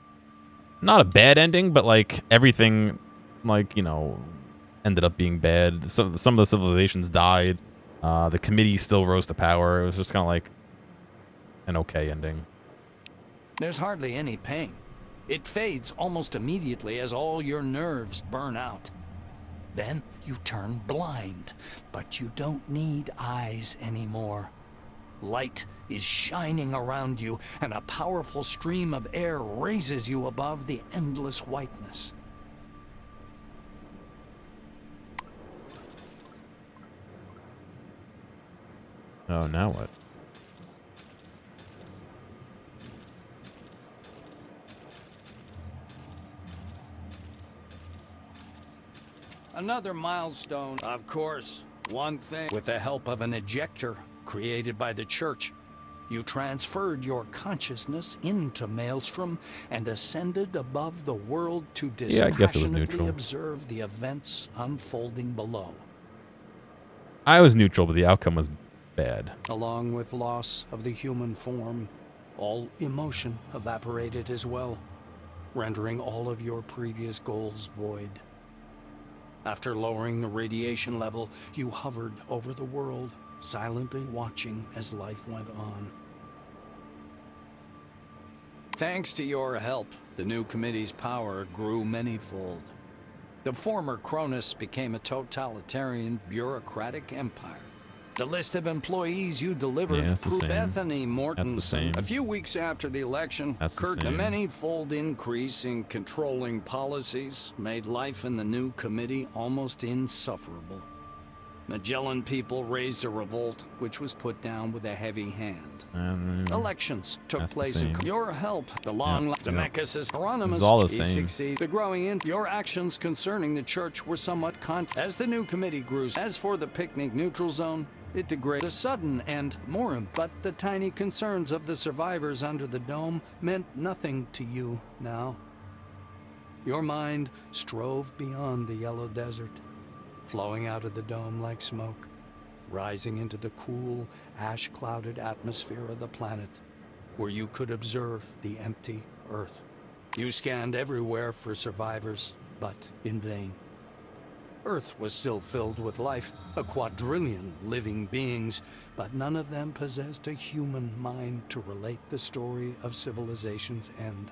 [SPEAKER 1] not a bad ending, but, like, everything, like, you know, ended up being bad. Some of the civilizations died. The committee still rose to power. It was just kind of like an okay ending.
[SPEAKER 2] There's hardly any pain. It fades almost immediately as all your nerves burn out. Then you turn blind, but you don't need eyes anymore. Light is shining around you, and a powerful stream of air raises you above the endless whiteness.
[SPEAKER 1] Oh, now what?
[SPEAKER 2] Another milestone, of course. One thing, with the help of an ejector created by the church, you transferred your consciousness into Maelstrom and ascended above the world to
[SPEAKER 1] Yeah, I guess it was
[SPEAKER 2] dispassionately
[SPEAKER 1] neutral.
[SPEAKER 2] observe the events unfolding below.
[SPEAKER 1] I was neutral, but the outcome was bad.
[SPEAKER 2] Along with loss of the human form, all emotion evaporated as well, rendering all of your previous goals void. After lowering the radiation level, you hovered over the world, silently watching as life went on. Thanks to your help, the new committee's power grew manyfold. The former Cronus became a totalitarian, bureaucratic empire. The list of employees you delivered
[SPEAKER 1] Yeah, it's the
[SPEAKER 2] proved
[SPEAKER 1] same.
[SPEAKER 2] Bethany Mortensen.
[SPEAKER 1] That's the same.
[SPEAKER 2] A few weeks after the election,
[SPEAKER 1] That's the
[SPEAKER 2] the
[SPEAKER 1] same.
[SPEAKER 2] many-fold increase in controlling policies made life in the new committee almost insufferable. Magellan people raised a revolt, which was put down with a heavy hand. Elections took
[SPEAKER 1] That's the
[SPEAKER 2] place in
[SPEAKER 1] same.
[SPEAKER 2] your help. The long
[SPEAKER 1] Yep, yep.
[SPEAKER 2] Zemeckis' Hieronymus
[SPEAKER 1] This is all the same.
[SPEAKER 2] succeed. The growing in your actions concerning the church were somewhat as the new committee grew. As for the picnic neutral zone, it degraded. The sudden and more, but the tiny concerns of the survivors under the dome meant nothing to you now. Your mind strove beyond the yellow desert, flowing out of the dome like smoke, rising into the cool, ash-clouded atmosphere of the planet, where you could observe the empty Earth. You scanned everywhere for survivors, but in vain. Earth was still filled with life, a quadrillion living beings, but none of them possessed a human mind to relate the story of civilization's end.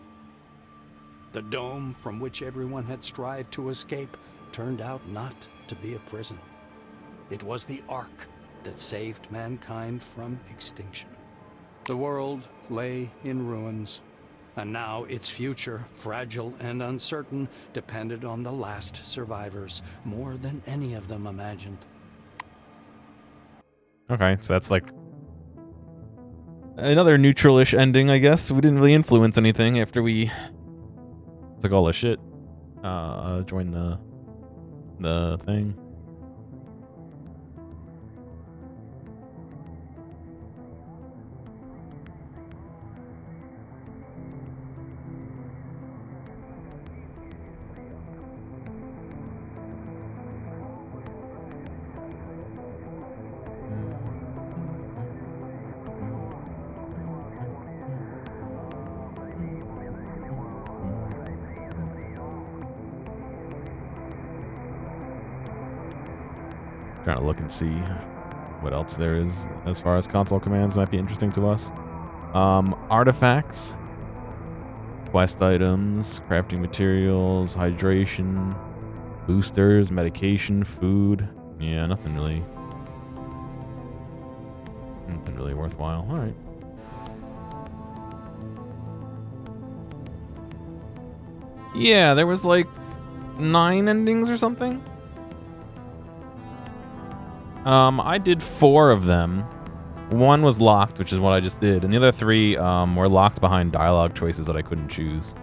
[SPEAKER 2] The dome from which everyone had strived to escape turned out not to be a prison. It was the Ark that saved mankind from extinction. The world lay in ruins, and now its future, fragile and uncertain, depended on the last survivors, more than any of them imagined.
[SPEAKER 1] Okay, so that's like another neutral-ish ending, I guess. We didn't really influence anything after we took all the shit. Joined the thing. Trying to look and see what else there is as far as console commands might be interesting to us. Artifacts, quest items, crafting materials, hydration, boosters, medication, food. Yeah, nothing really worthwhile. All right. Yeah, there was like 9 endings or something. I did 4 of them. 1 was locked, which is what I just did, and the other 3 were locked behind dialogue choices that I couldn't choose.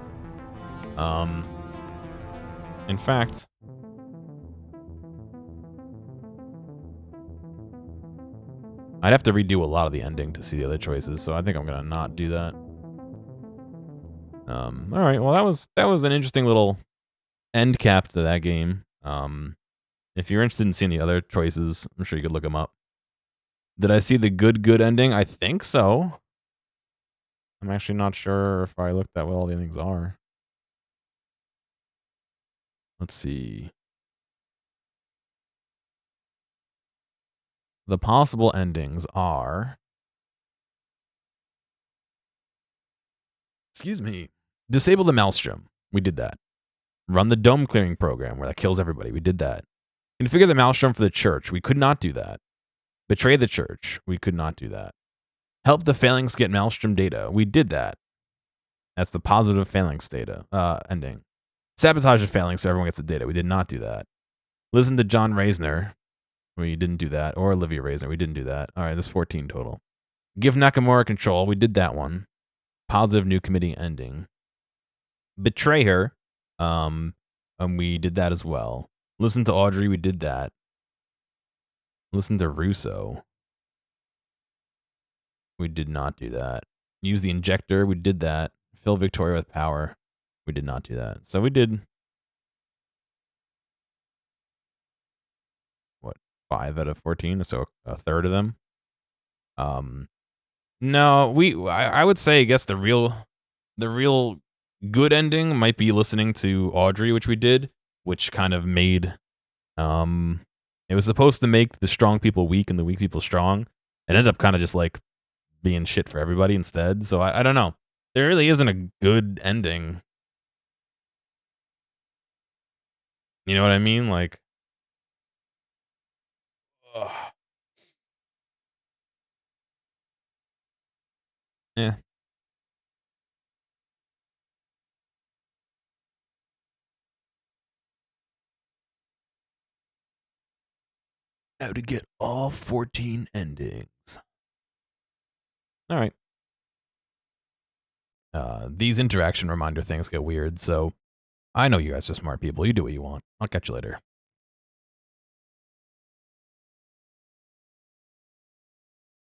[SPEAKER 1] In fact, I'd have to redo a lot of the ending to see the other choices, so I think I'm gonna not do that. All right, well that was an interesting little end cap to that game. If you're interested in seeing the other choices, I'm sure you could look them up. Did I see the good ending? I think so. I'm actually not sure if I looked at what all the endings are. Let's see. The possible endings are... Excuse me. Disable the Maelstrom. We did that. Run the dome clearing program where that kills everybody. We did that. Configure the Maelstrom for the church. We could not do that. Betray the church. We could not do that. Help the Phalanx get Maelstrom data. We did that. That's the positive Phalanx data ending. Sabotage the Phalanx so everyone gets the data. We did not do that. Listen to John Reisner. We didn't do that. Or Olivia Reisner. We didn't do that. All right, there's 14 total. Give Nakamura control. We did that one. Positive new committee ending. Betray her. And we did that as well. Listen to Audrey. We did that. Listen to Russo. We did not do that. Use the injector. We did that. Fill Victoria with power. We did not do that. So we did, what, 5 out of 14? So a third of them. No, I would say, I guess the real good ending might be listening to Audrey, which we did, which kind of made, it was supposed to make the strong people weak and the weak people strong. It ended up kind of just like being shit for everybody instead. So I don't know. There really isn't a good ending. You know what I mean? Like, ugh. Yeah. How to get all 14 endings. All right. These interaction reminder things get weird, so I know you guys are smart people. You do what you want. I'll catch you later.